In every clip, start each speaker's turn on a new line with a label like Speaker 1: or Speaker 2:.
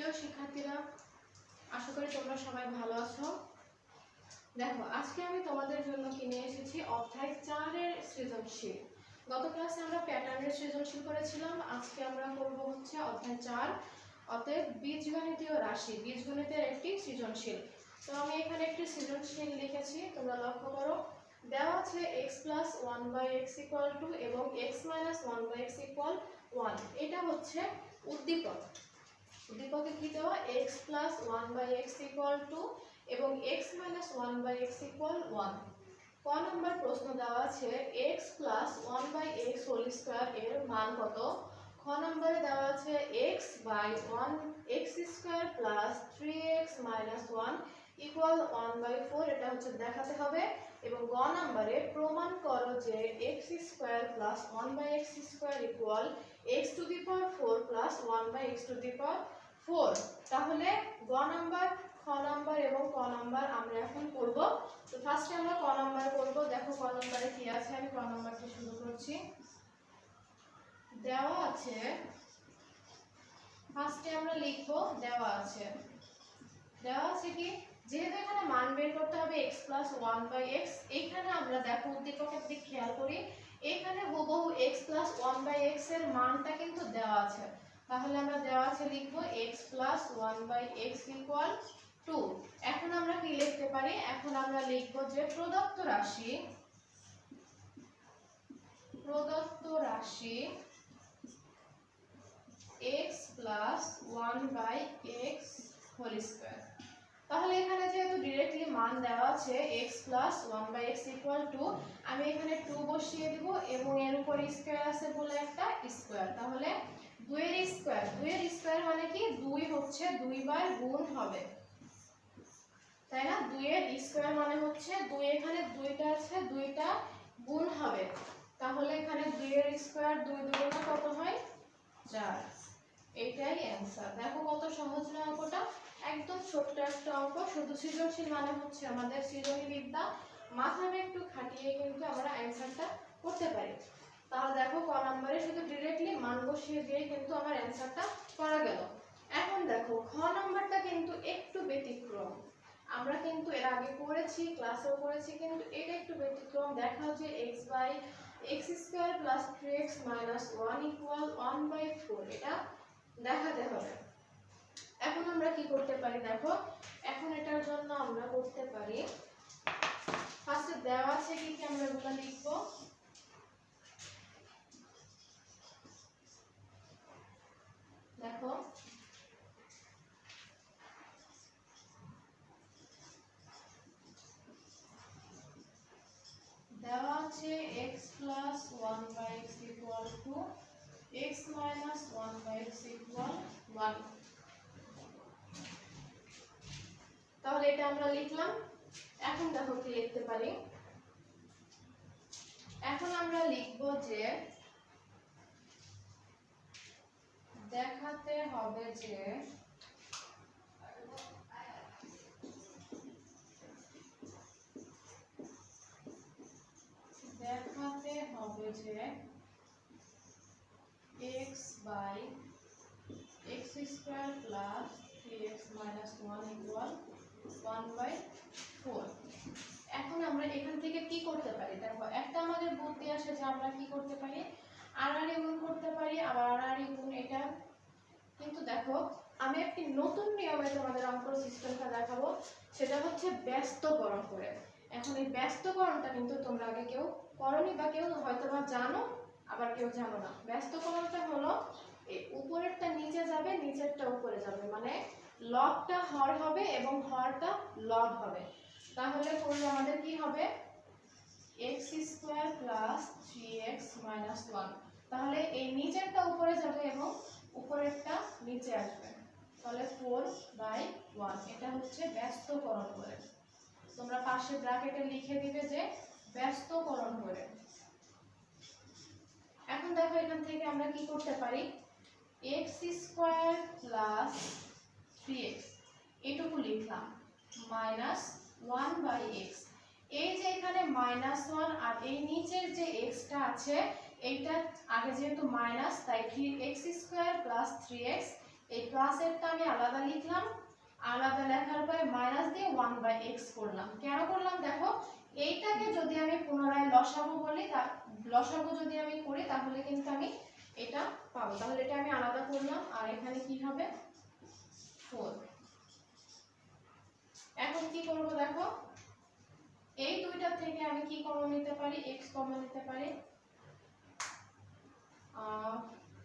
Speaker 1: প্রিয় শিক্ষার্থীরা, আশা করি তোমরা সবাই ভালো আছো। দেখো, আজকে আমি তোমাদের জন্য কিনে এসেছি অধ্যায় 4 এর সৃজনশীল। গত ক্লাসে আমরা প্যাটার্নের সৃজনশীল করেছিলাম, আজকে আমরা করব হচ্ছে অধ্যায় 4, অতএব বীজগণিতীয় রাশি, বীজগণিতের একটি সৃজনশীল। তো আমি এখানে একটি সৃজনশীল লিখেছি, তোমরা লক্ষ্য করো। দেওয়া আছে x + 1/x = 2 এবং x - 1/x = 1। এটা হচ্ছে উদ্দীপক। উদ্দীপকে কি দেওয়া x + 1/x = 2 এবং x - 1/x = 1। ক নম্বর প্রশ্ন দেওয়া আছে x + 1/x² এর মান কত। খ নম্বরে দেওয়া আছে x/1x² + 3x - 1 = 1/4, এটা হচ্ছে দেখাতে হবে। এবং গ নম্বরে প্রমাণ করো যে x² + 1/x² = x⁴ + 1/x⁴। তাহলে গ নাম্বার, খ নাম্বার এবং ক নাম্বার আমরা এখন করব। তো ফার্স্টে আমরা ক নাম্বার করব। দেখো ক নাম্বারে কি আছে, আমি ক নাম্বারটি শুরু করছি। দেওয়া আছে, ফার্স্টে আমরা লিখব দেওয়া আছে কি, যেহেতু এখানে মান বের করতে হবে x + 1/x, এখানে আমরা দেখো উদ্দীপকের দিক খেয়াল করি, এখানে হুবহু x + 1/x এর মানটা কিন্তু দেওয়া আছে। তাহলে আমরা দেওয়া আছে লিখব x + 1/x = 2। এখন আমরা কি লিখতে পারি, এখন আমরা লিখব যে প্রদত্ত রাশি x + 1/x²। তাহলে এখানে যেহেতু ডাইরেক্টলি মান দেওয়া আছে x + 1/x = 2, আমি এখানে 2 বসিয়ে দেব এবং এর উপর স্কয়ার আছে বলে একটা স্কয়ার। তাহলে 2 এর স্কয়ার মানে কি, 2 হচ্ছে 2 বার গুণ হবে, তাই না? 2 এর স্কয়ার মানে হচ্ছে 2, এখানে 2টা আছে, 2টা গুণ হবে। তাহলে এখানে 2 এর স্কয়ার 2 দুগুণে কত হয়, 4। এইটাই অ্যানসার। দেখো কত সহজ না অঙ্কটা, একদম ছোট্ট একটা অঙ্ক। শুধু সৃজনশীল মানে হচ্ছে আমাদের সৃজনী বিদ্যা, মাথাটা একটু খাটিয়ে কিন্তু আমরা অ্যানসারটা করতে পারি। তাহলে দেখো ক নম্বরে শুধু ডাইরেক্টলি মান বসিয়ে দিয়ে কিন্তু আমার অ্যানসারটা করা গেল। এখন দেখো খ নম্বরটা কিন্তু একটু ব্যতিক্রম। আমরা কিন্তু এর আগে করেছি, ক্লাসেও করেছি, কিন্তু এটা একটু ব্যতিক্রম। দেখা হচ্ছে x² + 3x - 1 = 1/4, এটা দেখাতে হবে। এখন আমরা কি করতে পারি, দেখো এখন এটার জন্য আমরা করতে পারি, ফার্স্টে দেওয়া আছে কি আমরা এগুলো লিখব। দেখো দেওয়া আছে x + 1/x = 2, x - 1/x = 1। তাহলে এটা আমরা লিখলাম। এখন দেখো কি লিখতে পারি, এখন আমরা লিখব যে দেখাতে হবে যে x/x² + 3x - 1 = 1/4। এখন আমরা এখান থেকে কি করতে পারি, দেখো একটা আমাদের বুদ্ধি আসে যে আমরা কি করতে পারি, আড়াআড়ি গুণ করতে পারি, আবার আড়াআড়ি গুণ এটা। কিন্তু দেখো আমি একটি নতুন নিয়মে তোমাদের অঙ্ক সিস্টেমটা দেখাবো, সেটা হচ্ছে ব্যস্তকরণ করে। এখন এই ব্যস্তকরণটা কিন্তু তোমরা আগে কেউ করনি, বা কেউ হয়তো বা জানো, আবার কেউ জানো না। ব্যস্তকরণটা হলো এই উপরেরটা নিচে যাবে, নিচেরটা উপরে যাবে, মানে লবটা হর হবে এবং হরটা লব হবে। তাহলে করলে আমাদের কি হবে, x² + 3x - 1। তাহলে এই নিচেরটা উপরে যাবে এবং উপরেরটা নিচে আসবে, তাহলে 4/1। এটা হচ্ছে ব্যস্তকরণ করে। তোমরা পাশে ব্র্যাকেটে লিখে দিবে যে ব্যস্তকরণ করে। এখন দেখো এখান থেকে আমরা কি করতে পারি, x² + 3x এটুকু লিখলাম -1/x। এই যে এখানে -1 আর এই নিচের যে xটা আছে, এইটা আগে যেহেতু মাইনাস, তাই x² + 3x এই প্লাসেরটা আমি আলাদা লিখলাম, আলাদা লেখার পরে মাইনাস দিয়ে 1/x করলাম। কেন করলাম দেখো, এইটাকে যদি আমি পুনরায় লসাগু বলি, লসাগু যদি আমি করি তাহলে কিন্তু আমি এটা পাবো। তাহলে এটা আমি আলাদা করলাম, আর এখানে কি হবে 4। এখন কি করব দেখো, এই দুইটা থেকে আমি কি কমন নিতে পারি, x কমন নিতে পারি।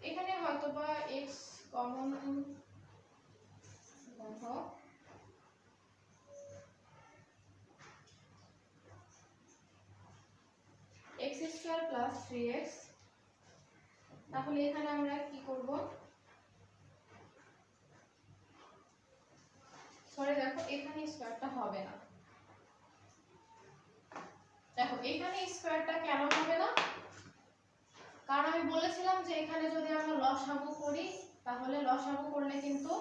Speaker 1: এখানে হয়তোবা x কমন দেখো, x² + 3x। তাহলে এখানে আমরা কি করব, সরি দেখো এখানে স্কয়ারটা হবে না। দেখো এখানে স্কয়ারটা কেন হবে না, কারণ আমি বলেছিলাম যে এখানে যদি আমরা লসাগু করি তাহলে লসাগু করলে কিন্তু,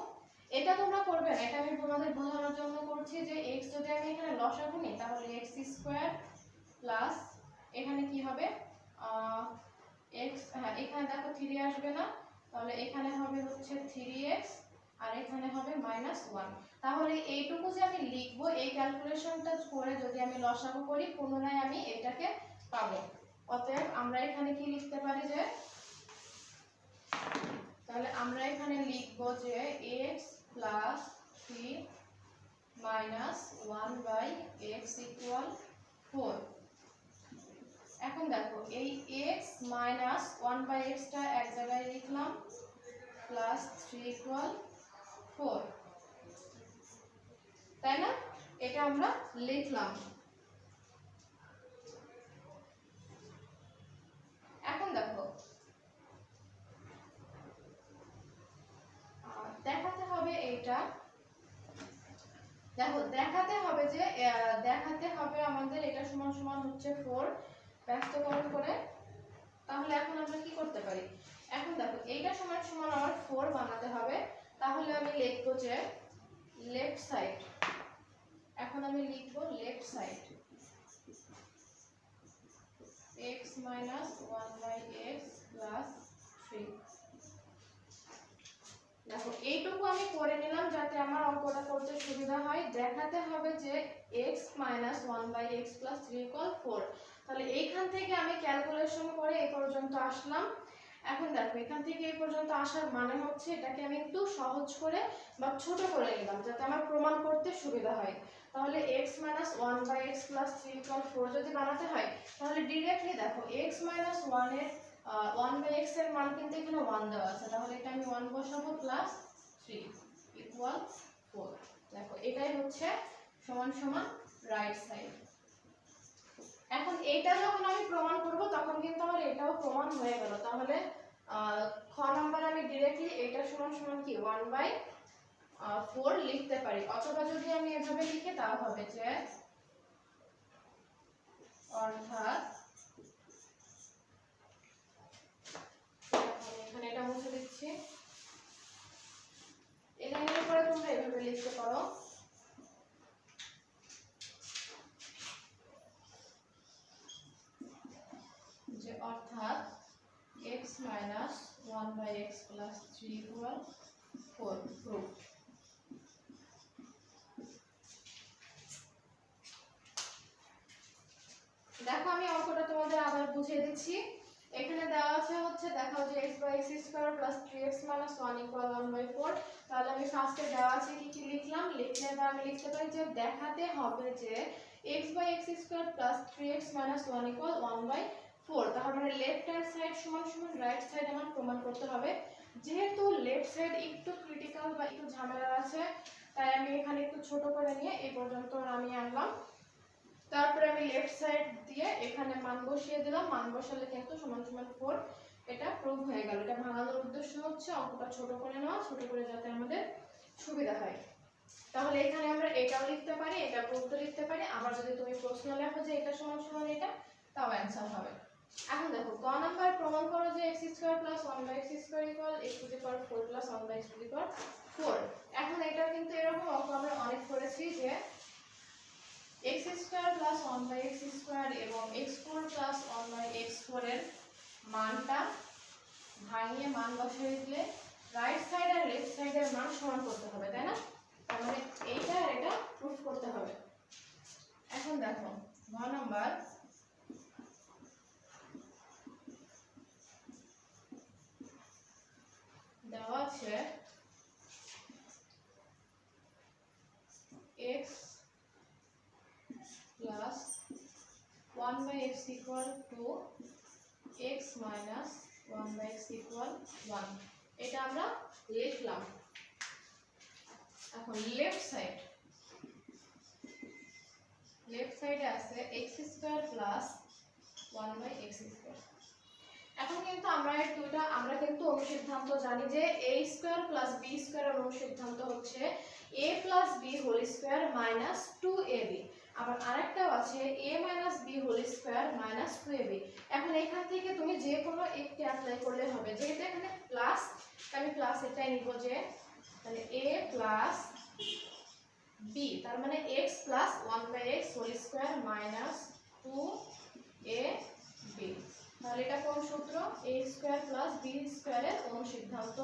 Speaker 1: এটা তোমরা করবে না, এটা আমি তোমাদের বোঝানোর জন্য করছি যে x যদি আমি এখানে লসাগু নিই তাহলে x² প্লাস এখানে কি হবে x, হ্যাঁ এখানে দেখো 3 আসবে না, তাহলে এখানে হবে হচ্ছে 3x আর এখানে হবে -1। তাহলে এইটুকু যে আমি লিখব, এই ক্যালকুলেশনটা করে যদি আমি লসাগু করি পুনরায় আমি এটাকে পাবো। অতএব আমরা এখানে কি লিখতে পারি যে, তাহলে আমরা এখানে লিখব যে x + 3 - 1/x = 4। এখন দেখো এই x - 1/x টা এক জায়গায় লিখলাম, +3 = 4, তাই না? এটা আমরা লিখলাম। এখন দেখো দেখাতে হবে এইটা, দেখো দেখাতে হবে যে দেখাতে হবে আমাদের এটা সমান সমান হচ্ছে 4 ব্যস্তকরণ করে। তাহলে এখন আমরা কি করতে পারি, এখন দেখো এইটা সমান সমান আমার 4 বানাতে হবে। তাহলে আমি লিখব যে লেফট সাইড, এখন আমি লিখব লেফট সাইড x - 1/x + 3। দেখো এইটুকু আমি করে নিলাম যাতে আমার অঙ্কটা করতে সুবিধা হয়। দেখাতে হবে যে x - 1/x + 3 = 4। তাহলে এইখান থেকে আমি ক্যালকুলেশন করে এই পর্যন্ত আসলাম। এখন দেখো এখান থেকে এই পর্যন্ত আসার মানে হচ্ছে এটাকে আমি একটু সহজ করে বা ছোট করে নিলাম যাতে আমার প্রমাণ করতে সুবিধা হয়। তাহলে x - 1/x + 3 = 4 যদি বানাতে হয় তাহলে ডিরেক্টলি দেখো x - 1 এর 1/x এর মান কিন্তু এখানে 1 দেওয়া আছে, তাহলে এটা আমি 1 বসাবো +3 = 4। দেখো এটাই হচ্ছে সমান সমান রাইট সাইড। এখন এটা যখন আমি প্রমাণ করব তখন কিন্তু আমার এটাও প্রমাণ হয়ে গেল। তাহলে খ নাম্বার আমি ডিরেক্টলি এটা সমান সমান কি 1/4 লিখতে পারি, অথবা যদি আমি এভাবে লিখি তাও হবে যে অর্থাৎ, এখানে এটা মুছে দিচ্ছি, এখানে পরে তোমরা এভাবে লিখতে পারো যে অর্থাৎ x - 1/x + 3 = 4 প্রুফ। দেখো আমি অঙ্কটা তোমাদের আবার বুঝিয়ে দিচ্ছি। এখানে দেওয়া আছে হচ্ছে দেখাও যে x/x² + 3x - 1 = 1/4। তাহলে আমি ফার্স্টে দেওয়া আছে কি কি লিখলাম, লিখলে আমি লিখতে পারি যে দেখাতে হবে যে x/x² + 3x - 1 = 1/4। তাহলে লেফট হ্যান্ড সাইড সমান সমান রাইট সাইড আমার প্রমাণ করতে হবে। যেহেতু লেফট সাইড একটু ক্রিটিক্যাল বা একটু ঝামেলা আছে, তাই আমি এখানে একটু ছোট করে নিয়ে এই পর্যন্ত আমি আনলাম। তারপরে আমি লেফট সাইড দিয়ে এখানে মান বসিয়ে দিলাম, মান বসালে কিন্তু সমান সমান 4 এটা প্রুভ হয়ে গেল। এটা ভাঙানোর উদ্দেশ্য হচ্ছে অঙ্কটা ছোট করে নেওয়া, ছোট করে যাতে আমাদের সুবিধা হয়। তাহলে এখানে আমরা এটাও লিখতে পারি, এটা প্রুফটা লিখতে পারি, আবার যদি তুমি প্রশ্ন লেখো যে এটা সমান সমান এটা, তাও অ্যানসার হবে। এখন দেখো ক নাম্বার প্রমাণ করো যে x² + 1/x² = x⁴ + 1/x⁴। এখন এটা কিন্তু এরকম অঙ্ক আমরা অনেক করেছি যে x² + 1/x² এবং x4 + 1/x4 এর মানটা ভাঙিয়ে মান বসিয়ে দিলে রাইট সাইড আর লেফট সাইডের মান সমান করতে হবে, তাই না? তার মানে এইটা আর এটা প্রুফ করতে হবে। এখন দেখো ঘ নাম্বার, দেওয়া আছে x plus 1 by x equal to x minus 1 by x equal 1, এটা আমরা লিখলাম। এখন লেফট সাইডে আছে x square plus 1 by x square. এখন কিন্তু আমরা কিন্তু অনুসিদ্ধান্ত জানি যে a স্কয়ার প্লাস b স্কয়ারের অনুসিদ্ধান্ত হচ্ছে a plus b whole square minus 2ab। আবার আরেকটাও আছে a minus b whole square minus 2ab। এখন এখান থেকে তুমি যে কোনো একটি অ্যাপ্লাই করলে হবে, যেহেতু এখানে প্লাস, আমি প্লাস এটাই নিব, যে তাহলে a প্লাস b, তার মানে x plus 1 by x whole square minus 2ab। তাহলে এটা কোন সূত্র? a স্কয়ার প্লাস b স্কয়ারের অনুসিদ্ধান্ত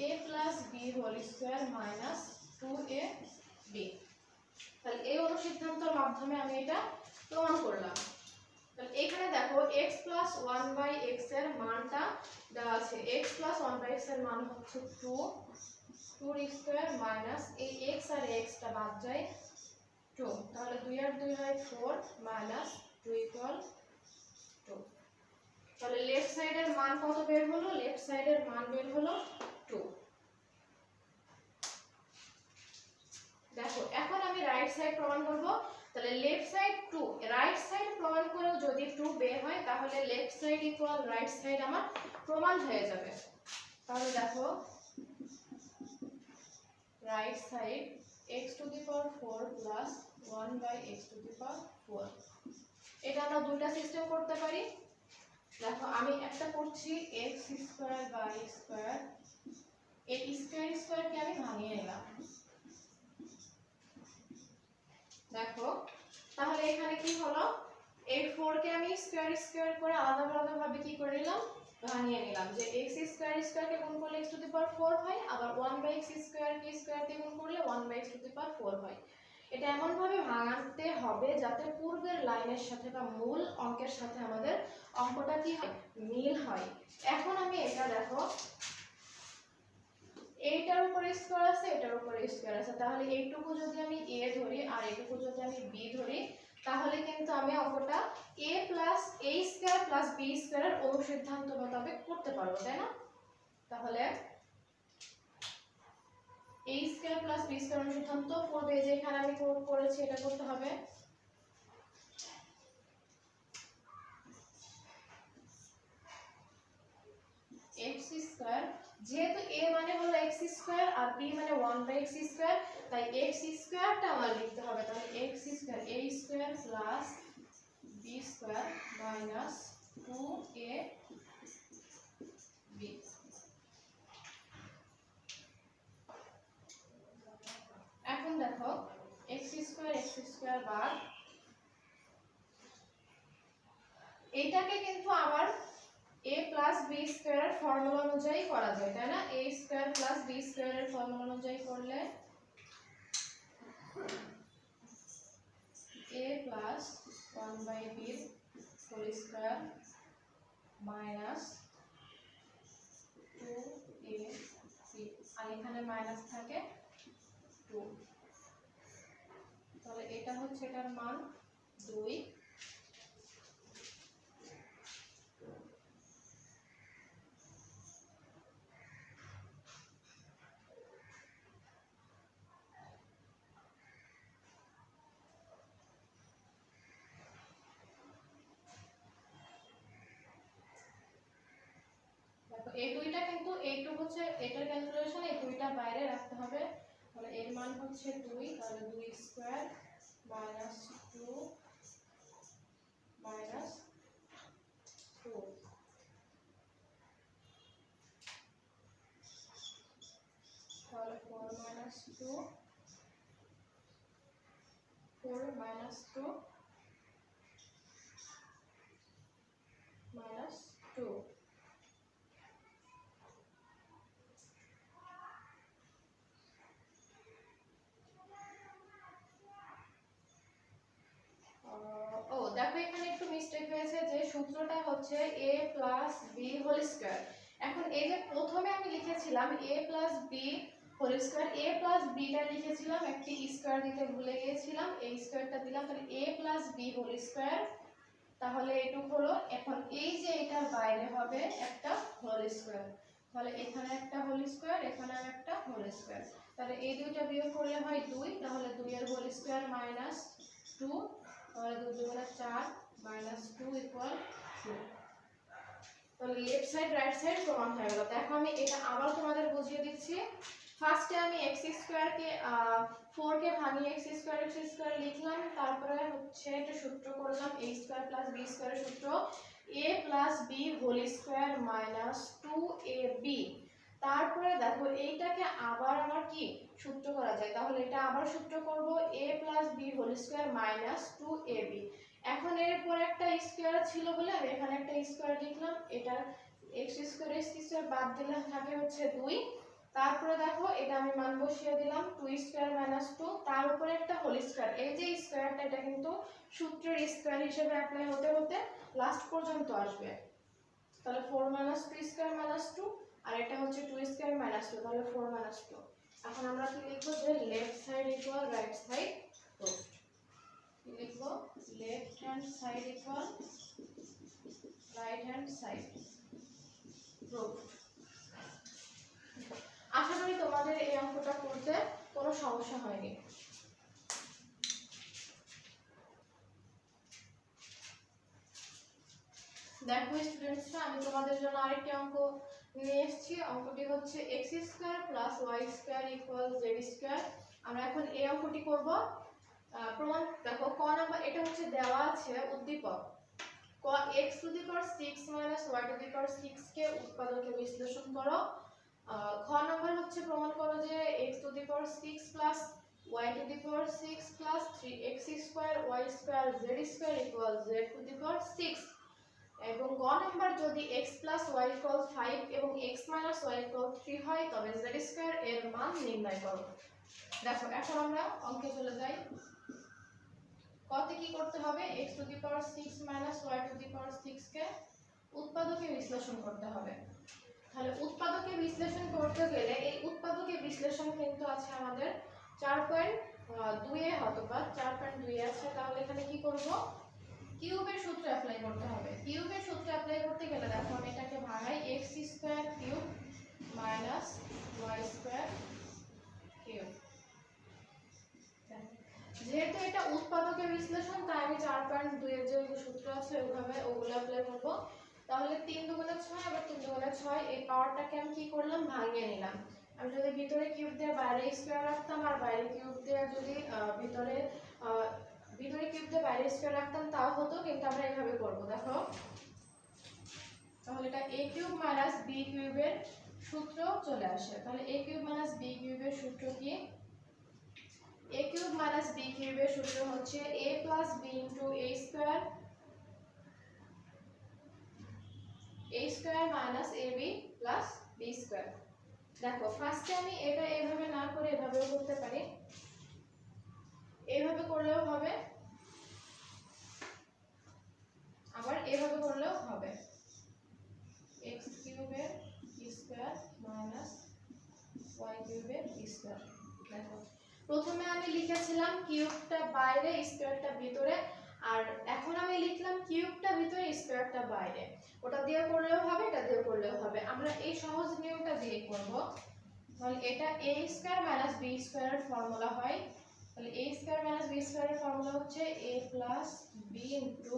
Speaker 1: a plus b whole square minus 2ab। তাহলে এই অনুসিদ্ধান্তের মাধ্যমে আমি এটা প্রমাণ করলাম। তাহলে এখানে দেখো x প্লাস 1 বাই x এর মানটা দেওয়া আছে। x প্লাস 1 বাই x এর মান হচ্ছে 2 স্কয়ার মাইনাস এই x আর x টা বাদ যায় 2, তাহলে 2 আর 2 হয় 4 মাইনাস 2 ইকুয়াল 2। তাহলে লেফট সাইডের মান কত বের হলো? লেফট সাইডের মান বের হলো 2। দেখো এখন আমি রাইট সাইড প্রমাণ করব। তাহলে লেফট সাইড 2, রাইট সাইড প্রমাণ করেও যদি 2 বের হয় তাহলে left side equal right side আমার প্রমাণ হয়ে যাবে। তাহলে দেখো right side x to the power 4 plus 1 by x to the power 4, এটা আমরা দুইটা সিস্টেম করতে পারি। দেখো আমি একটা করছি x স্কয়ার বাই স্কয়ার, এই স্কয়ারকে আমি ভাঙিয়ে নিলাম। দেখো তাহলে এখানে কি হলো, এই 4 কে আমি স্কয়ার করে আলাদা ভাবে কি করে নিলাম, ভাঙিয়ে নিলাম। যে x স্কয়ারকে গুণ করলে x টু দি পাওয়ার 4 হয়, আবার 1 বাই x স্কয়ার কে স্কয়ার দিয়ে গুণ করলে 1 by x to the power 4 হয়। এটা এমন ভাবে ভাঙাতে হবে যাতে পূর্বের লাইনের সাথে বা মূল অঙ্কের সাথে আমাদের অঙ্কটা কি হয়, মিল হয়। এখন আমি এটা দেখো এইটার উপরে স্কয়ার আছে, এটার উপরে স্কয়ার আছে, তাহলে এইটুকু যদি আমি a ধরি আর এইটুকু যদি আমি b ধরি তাহলে কিন্তু আমি অঙ্কটা a plus a square plus b স্কয়ারের অনুসিদ্ধান্ত মোতাবেক করতে পারবো, তাই না? তাহলে a square plus b square অনুসিদ্ধান্ত পূর্বে যেখানে আমি করেছি এটা করতে হবে। x স্কয়ার, যেহেতু a মানে হলো x স্কয়ার আর b মানে 1 বাই x স্কয়ার, তাই x স্কয়ারটা আমার লিখতে হবে। তাহলে x square a square plus b square minus 2ab। এখন দেখো x স্কয়ার বাদ, এইটাকে কিন্তু আবার a প্লাস b স্কয়ারের ফর্মুলা অনুযায়ী করা যায়, তাই না? a স্কয়ার প্লাস b স্কয়ারের ফর্মুলা অনুযায়ী করলে a plus 1 by b whole square minus 2ac, আর এখানে মাইনাস থাকে 2, তাহলে এটা হচ্ছে এটার মান 2। এই দুইটা কিন্তু এইটুকু হচ্ছে এটার ক্যালকুলেশন, এই দুইটা বাইরে রাখতে হবে। তাহলে এর মান হচ্ছে 2, তাহলে 2 স্কয়ার মাইনাস 2 মাইনাস 2, তাহলে 4 মাইনাস 2 মাইনাস 2 মাইনাস 2। হচ্ছে a plus b whole square. এখন এই যে প্রথমে আমি লিখেছিলাম a plus b whole square, a plus b টা লিখেছিলাম একটি স্কয়ার দিতে ভুলে গিয়েছিলাম, এই স্কয়ারটা দিলাম, তাহলে a plus b whole square, তাহলে এটুক হলো। এখন এই যে এটার বাইরে হবে একটা হোল স্কয়ার, তাহলে এখানে একটা হোল স্কয়ার, এখানে একটা হোল স্কয়ার, তাহলে এই দুইটা বিয়োগ করলে হয় 2, তাহলে 2 এর হোল স্কয়ার মাইনাস 2, তাহলে 2 দুগুণে 4 মাইনাস 2 ইকুয়াল 2। তাহলে লেফট সাইড রাইট সাইড সমান হয়ে গেল। দেখো আমি এটা আবার তোমাদের বুঝিয়ে দিচ্ছি। ফার্স্টে আমি x স্কয়ার কে 4 কে ভাঙিয়ে x স্কয়ার লিখলাম, তারপরে হচ্ছে একটা সূত্র করলাম a স্কয়ার প্লাস b স্কয়ারের সূত্র a plus b whole square minus 2ab। তারপরে দেখো এইটাকে আবার আমার কি সূত্র করা যায়, তাহলে এটা আবার সূত্র করব a plus b whole square minus 2ab। এখন এর পরে একটা স্কয়ার ছিল বলে আমি এখানে একটা স্কয়ার লিখলাম, এটা x স্কয়ার বাদ দিলে থাকে হচ্ছে 2। তারপরে দেখো এটা আমি মান বসিয়ে দিলাম 2 স্কয়ার মাইনাস 2, তার উপরে একটা হোল স্কয়ার, এই যে স্কয়ারটা এটা কিন্তু সূত্রের স্কয়ার হিসেবে অ্যাপ্লাই হতে হতে লাস্ট পর্যন্ত আসবে। তাহলে 4 মাইনাস 2 স্কয়ার মাইনাস 2, আর এটা হচ্ছে 2 স্কয়ার মাইনাস 2, তাহলে 4 মাইনাস 2। এখন আমরা কি লিখব যে left side equal right side proved. কি লিখব? Left hand side equal right hand side proved. আশা করি তোমাদের এই অঙ্কটা করতে কোনো সমস্যা হয়নি। দেখো স্টুডেন্টসরা, আমি তোমাদের জন্য আরেকটি অঙ্ক নিয়ে এসেছি। অঙ্কটি হচ্ছে x square plus y square equal z square. আমরা এখন এই অঙ্কটি করব। প্রমাণ দেখো ক নাম্বার, এটা হচ্ছে দেওয়া আছে উদ্দীপক ক x to the power 6 minus y to the power 6 কে উৎপাদকে বিশ্লেষণ করো। খ নাম্বার হচ্ছে প্রমাণ করো যে x to the power 6 plus y to the power 6 plus 3x square y square z square equal z to the power 6। এবং গ নাম্বার যদি x প্লাস y ইকুয়াল 5 এবং x মাইনাস y ইকুয়াল 3 হয় তবে z স্কয়ার এর মান নির্ণয় করো। দেখো এখন আমরা অঙ্কে চলে যাই। কতে কি করতে হবে? x to the power 6 minus y to the power 6 কে উৎপাদকে বিশ্লেষণ করতে হবে। তাহলে উৎপাদকে বিশ্লেষণ করতে গেলে এই উৎপাদকে বিশ্লেষণ কিন্তু আছে আমাদের 4.2 এ, অথবা 4.2 এ আছে। তাহলে এখানে কি করব? কিউবের সূত্র অ্যাপ্লাই করতে হবে। কিউবের সূত্র অ্যাপ্লাই করতে গেলে দেখো আমি এটাকে ভাঙাই, x square cube minus y square cube. যেহেতু এটা উৎপাদকের বিশ্লেষণ তাই আমি 4.2 এর যে সূত্র আছে ওইভাবে ওগুলো অ্যাপ্লাই করব। তাহলে 3 দুগুণে 6, আবার 3 দুগুণে 6, এই পাওয়ারটাকে আমি কি করলাম? ভাঙিয়ে নিলাম। আমি যদি ভিতরে কিউব দিয়ে বাইরে স্কয়ার রাখতাম, আর বাইরে কিউব দিয়ে যদি ভিতরে কিউব দিয়ে বাইরে স্কয়ার রাখতাম তাও হতো, কিন্তু আমরা এইভাবে করব। দেখো তাহলে এটা a কিউব মাইনাস b কিউবের সূত্র চলে আসে। তাহলে a কিউব মাইনাস b কিউবের সূত্র কি? a কিউব মাইনাস b কিউবের সূত্র হচ্ছে a plus b into a square minus ab plus b square. দেখো ফার্স্টে আমি এটা এইভাবে না করে এভাবেও করতে পারি, এইভাবে করলেও হবে, আবার এইভাবে করলেও হবে। x কিউবের স্কয়ার মাইনাস y কিউবের স্কয়ার। দেখো প্রথমে আমি লিখেছিলাম কিউবটা বাইরে স্কয়ারটা ভিতরে, আর এখন আমি লিখলাম কিউবটা ভিতরে স্কয়ারটা বাইরে। ওটা দিয়ে করলেও হবে, এটা দিয়ে করলেও হবে। আমরা এই সহজ নিয়মটা দিয়ে করব। তাহলে এটা a স্কয়ার মাইনাস b স্কয়ারের ফর্মুলা হয়। তাহলে a স্কয়ার মাইনাস b স্কয়ারের ফর্মুলা হচ্ছে a plus b into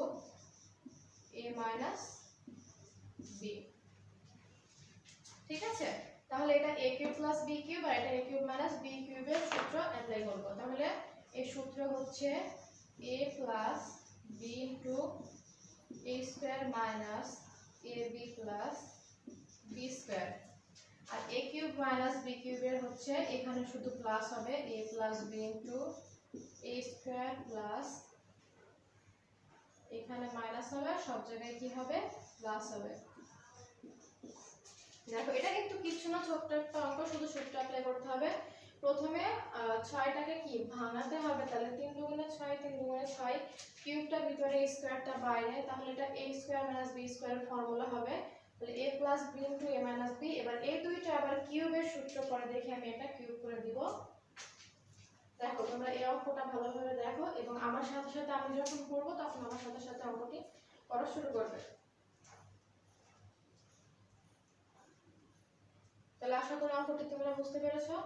Speaker 1: a minus b। ঠিক আছে? তাহলে এটা a cube plus b cube, আর এটা a কিউব মাইনাস b কিউবের সূত্র অ্যাপ্লাই করব। তাহলে এই সূত্র হচ্ছে a plus b into a square minus ab plus b square. আর a কিউব মাইনাস b কিউবের হচ্ছে এখানে শুধু প্লাস হবে, a plus b into a square plus এখানে মাইনাস হবে, সব জায়গায় কি হবে? প্লাস হবে। দেখো এটা কিন্তু কিছু না, ছোট্ট একটা অঙ্ক, শুধু সূত্র অ্যাপ্লাই করতে হবে। প্রথমে 6টাকে কি ভাঙাতে হবে, তাহলে 3 দুগুণে 6, 3 দুগুণে 6, কিউবটা ভিতরে স্কয়ারটা বাইরে, তাহলে এটা a স্কয়ার b স্কয়ারের ফর্মুলা হবে। তাহলে a b a b। এবার এই দুইটা আবার কিউবের সূত্র পরে দেখি আমি এটা কিউব করে দিব। দেখো তোমরা এই অঙ্কটা ভালোভাবে দেখো এবং আমার সাথে সাথে আমি যখন করব তখন আমার সাথে সাথে অঙ্কটি করা শুরু করবে। তাহলে আশা করি অঙ্কটি তোমরা বুঝতে পেরেছো।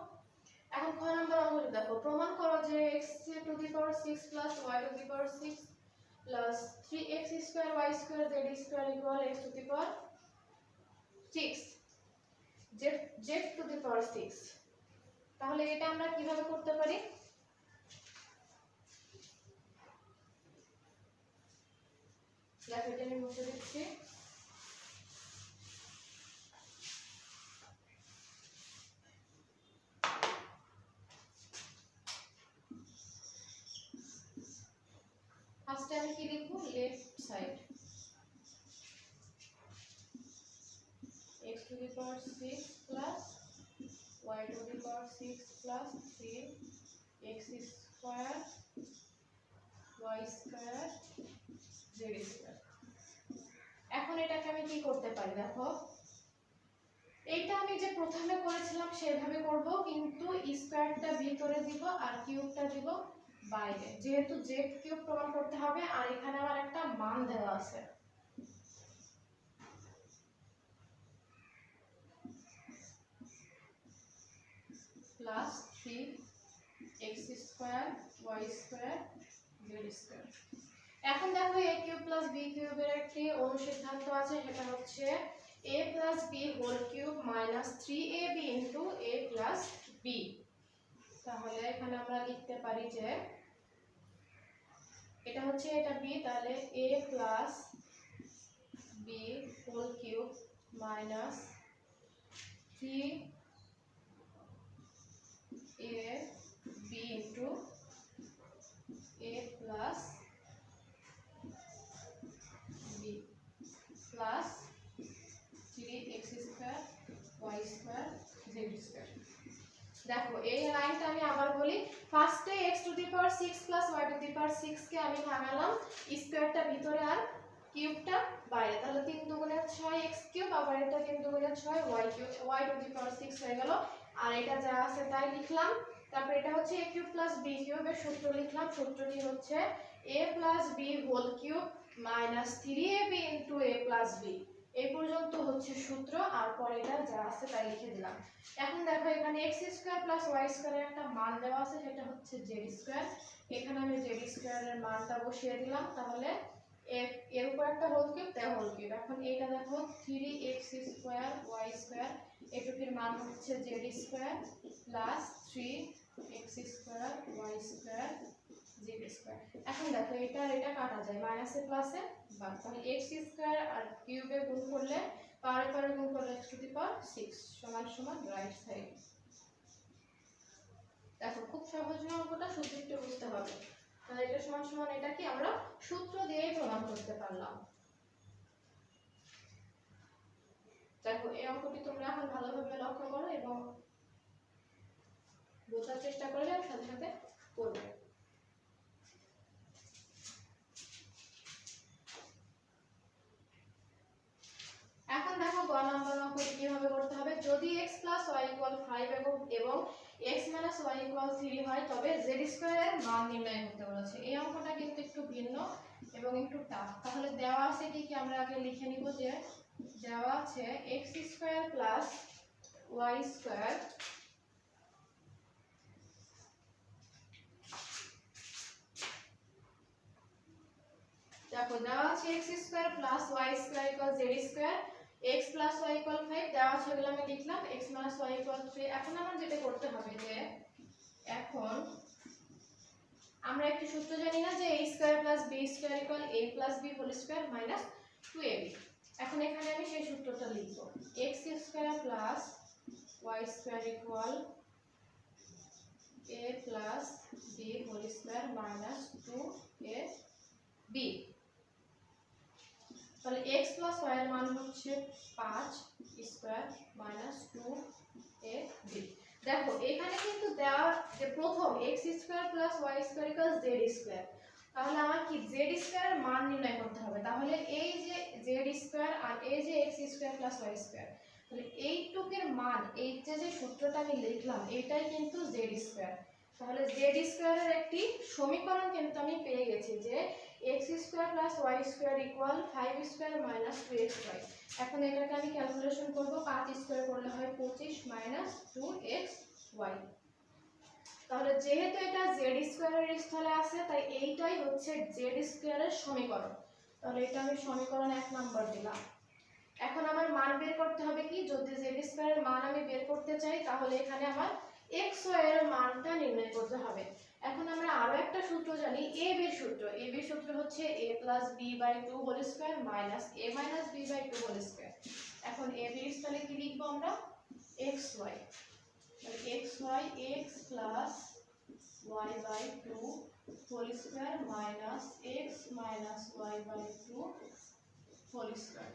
Speaker 1: এখন খ নাম্বার অঙ্কটি দেখো, প্রমাণ করো যে x to the power 6 plus y to the power 6 plus 3x square y square z square equal x to the power 6 z to the power 6। তাহলে এটা আমরা কিভাবে করতে পারি? দেখো এটা আমি মুছে দিচ্ছি। ফার্স্টে আমি কি লিখবো, left side x to the power 6 plus y to the power 6 plus 3x square y square z square. এখন এটাকে আমি কি করতে পারি দেখো, এইটা আমি যে প্রথমে করেছিলাম সেভাবে করব, কিন্তু স্কয়ারটা ভিতরে দিব আর কিউবটা দিব বাইরে, যেহেতু z কিউব প্রমাণ করতে হবে আর এখানে আমার একটা মান দেওয়া আছে। Plus 3x square y square z square. এখন দেখো a কিউব প্লাস b কিউবের একটি অনুসিদ্ধান্ত আছে, সেটা হচ্ছে a plus b whole cube minus 3ab into a plus b। তাহলে এখানে আমরা লিখতে পারি যে এটা হচ্ছে এটা b, তাহলে a plus b whole cube minus 3ab into a plus b plus 3x square y square z square. দেখো এই লাইনটা আমি আবার বলি, ফার্স্টে x to the power 6 plus y to the power 6 কে আমি ভাঙালাম, স্কয়ারটা ভিতরে আর কিউবটা বাইরে, তাহলে 3 দুগুণে 6x কিউব, আবার এটা 3 দুগুণে 6y cube, y to the power 6 হয়ে গেল। আর এটা যা আছে তাই লিখলাম। তারপর এটা হচ্ছে a কিউব প্লাস b কিউবের সূত্র লিখলাম, সূত্রটি হচ্ছে a plus b whole cube minus 3ab into a plus b। এই পর্যন্ত হচ্ছে সূত্র, আর পরে এটা যা আছে তাই লিখে দিলাম। এখন দেখো এখানে x স্কয়ার প্লাস y স্কয়ারের একটা মান দেওয়া আছে, সেটা হচ্ছে z স্কয়ার। এখানে আমি z স্কয়ারের মানটা বসিয়ে দিলাম, তাহলে এর উপর একটা হোল কিউব তাই হোল কিউব। এখন এটা দেখো 3x স্কয়ার y স্কয়ার, এটুকুর মান হচ্ছে z square plus 3x square y square z square. এখন দেখো এটা আর এটা কাটা যায়, মাইনাসে প্লাসে বাদ, তাহলে x স্কয়ার আর কিউবে গুণ করলে পাওয়ারে পাওয়ারে গুণ করলে x টু দি পাওয়ার 6 সমান সমান রাইট সাইড। দেখো খুব সহজ না অঙ্কটা, শুধু একটু বুঝতে হবে। তাহলে এটা সমান সমান এটা কি আমরা সূত্র দিয়ে প্রমাণ করতে পারলাম। দেখো এই অঙ্কটি তোমরা এখন ভালোভাবে লক্ষ্য করো এবং বোঝার চেষ্টা করলে সাথে সাথে করবে। এখন দেখো গ নাম্বার অঙ্কটি কিভাবে করতে হবে, যদি x y 5 এবং x y 3 হয় তবে z স্কয়ারের মান নির্ণয় করতে বলেছে। এই অঙ্কটা কিন্তু একটু ভিন্ন এবং একটু টাফ। তাহলে দেওয়া আছে কি আমরা আগে লিখে নিব, যে দেওয়া আছে x square plus y square দেখো দেওয়া আছে x square plus y square z square, x plus y 5 দেওয়া আছে, এগুলো আমি লিখলাম, x y 3। এখন আমার যেটা করতে হবে যে এখন আমরা একটি সূত্র জানি না যে a square plus b square equal a plus b whole square minus 2ab। এখন এখানে আমি সেই সূত্রটা লিখব, x square plus y square equal a plus b whole square minus 2ab। তাহলে x প্লাস y এর মান হচ্ছে 5 স্কয়ার মাইনাস 2ab। দেখো এখানে কিন্তু দেওয়া যে প্রথম x square plus y square equals z square, তাহলে আমার কি z স্কয়ার এর মান নির্ণয় করতে হবে। তাহলে এই যে z স্কয়ার আর এই যে x square plus y square, তাহলে এইটুকের মান, এই যে সূত্রটা আমি লিখলাম এটাই কিন্তু z স্কয়ার। তাহলে z স্কয়ার এর একটি সমীকরণ কিন্তু আমি পেয়ে গেছি যে x square plus y square equal 5 square minus 2xy। এখন এটাকে আমি ক্যালকুলেশন করব, 5 স্কয়ার করলে হয় 25 মাইনাস 2xy। তাহলে যেহেতু এটা z স্কয়ারের স্থলে আছে তাই এইটাই হচ্ছে z স্কয়ারের সমীকরণ। তাহলে এটা আমি সমীকরণ 1 নাম্বার দিলাম। এখন আমার মান বের করতে হবে কি, যদি z স্কয়ারের মান আমি বের করতে চাই তাহলে এখানে আমার xy এর মানটা নির্ণয় করতে হবে। এখন আমরা আরো একটা সূত্র জানি, ab এর সূত্র। ab এর সূত্র হচ্ছে a + b/2 whole square minus a - b/2 whole square. এখন ab এর স্থলে কি লিখব আমরা, xy। তাহলে xy x + y/2 whole square minus x - y/2 whole square.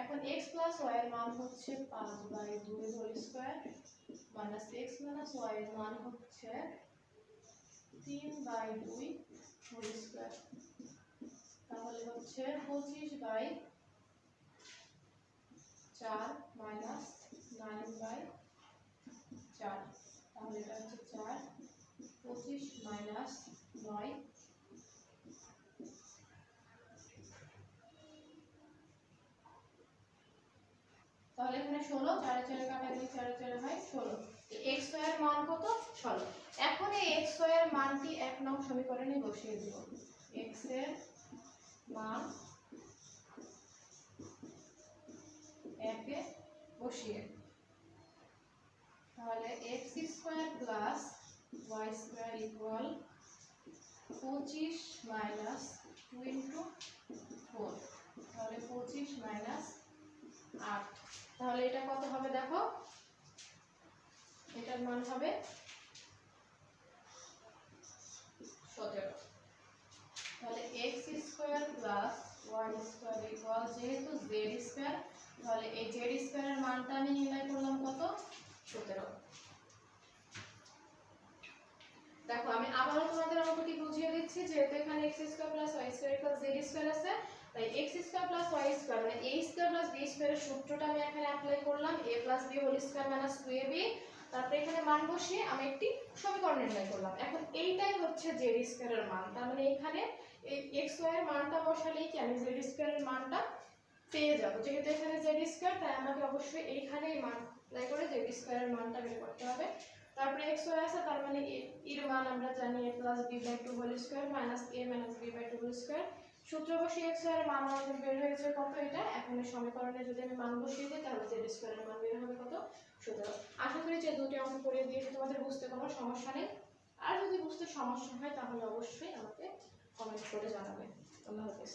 Speaker 1: এখন x + y এর মান হচ্ছে 5/2 whole square minus x - y এর মান হচ্ছে 3/2 হোল স্কয়ার। তাহলে হচ্ছে 25/4 মাইনাস 9/4। তাহলে এটা হচ্ছে 4, 25 মাইনাস 9। তাহলে এখানে 16, 4 4 কাটা দিলে 4 4 হয় 16। x এর মান কত, 16। এখন এই x এর মানটি 1 নং সমীকরণে বসিয়ে দেব। x এর মান 1 এ বসিয়ে, তাহলে x square plus y square equal 25 minus 2 into 4। তাহলে 25 মাইনাস 8। তাহলে এটা কত হবে দেখো, এটার মান হবে 17। তাহলে x square plus y square equal, যেহেতু z স্কয়ার তাহলে এই z স্কয়ার এর মানটা আমি নির্ণয় করলাম কত, 17। দেখো আমি আবারো তোমাদের অঙ্কটি বুঝিয়ে দিচ্ছি, যেহেতু এখানে x square plus y square equal z square আছে, তাই x square plus y square মানে a স্কয়ার প্লাস b স্কয়ারের সূত্রটা আমি এখানে অ্যাপ্লাই করলাম, a plus b whole square minus 2ab। তারপরে এখানে মান বসিয়ে আমি একটি সমীকরণ নির্ণয় করলাম। এখন এইটাই হচ্ছে z স্কয়ারের মান। তার মানে এখানে এই x y এর মানটা বসালেই কি আমি z স্কয়ারের মানটা পেয়ে যাব। যেহেতু এখানে z স্কয়ার তাই আমাকে অবশ্যই এইখানেই মান অ্যাপ্লাই করে z স্কয়ারের মানটা বের করতে হবে। তারপরে x y আছে, তার মানে এর মান আমরা জানি a + b/2 whole square minus a - b/2 whole square. সূত্র বসিয়ে x y এর মান আমাদের বের হয়েছে কত, এটা এখন এই সমীকরণে যদি আমি মান বসিয়ে দিই তাহলে z স্কয়ার এর মান বের হবে কত, 17। আশা করি যে দুটি অঙ্ক করে দিয়েছি তোমাদের বুঝতে কোনো সমস্যা নেই। আর যদি বুঝতে সমস্যা হয় তাহলে অবশ্যই আমাকে কমেন্ট করে জানাবে। আল্লাহ হাফেজ।